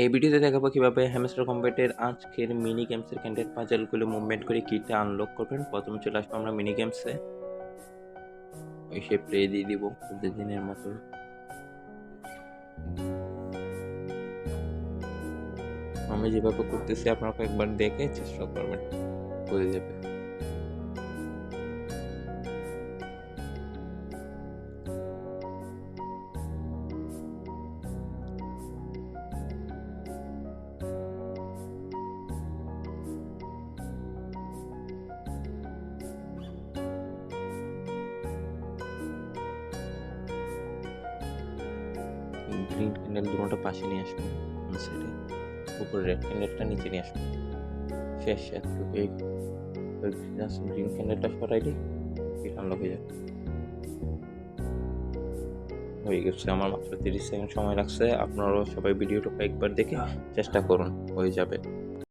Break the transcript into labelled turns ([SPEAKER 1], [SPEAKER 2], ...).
[SPEAKER 1] এই ভিডিওতে দেখাবো কিভাবে হ্যামস্টার কম্ব্যাটের আজকের মিনি গেমসের ক্যান্ডেল পাজলগুলো মুভমেন্ট করে কিটা আনলক করবেন। প্রথমে চলে আসবো আমরা মিনি গেমসে, ওই সে প্লে দিয়ে দিব প্রতিদিনের মতো। আমি যেভাবে করতেছি আপনারা কয়েকবার দেখে চেষ্টা করবেন, হয়ে যাবে। গ্রিন ক্যান্ডেল দুটোটা পাশে নিয়ে আসবো, সাইডে উপরে রেড ক্যান্ডেলটা নিচে নিয়ে আসবো। শেষ একটু গ্রিন ক্যান্ডেলটা সরাইলে এটা আনলক হয়ে যাবে। হয়ে গেছে, আমার মাত্র 30 সেকেন্ড সময় লাগছে। আপনারাও সবাই ভিডিওটা কয়েকবার দেখে চেষ্টা করুন, হয়ে যাবে।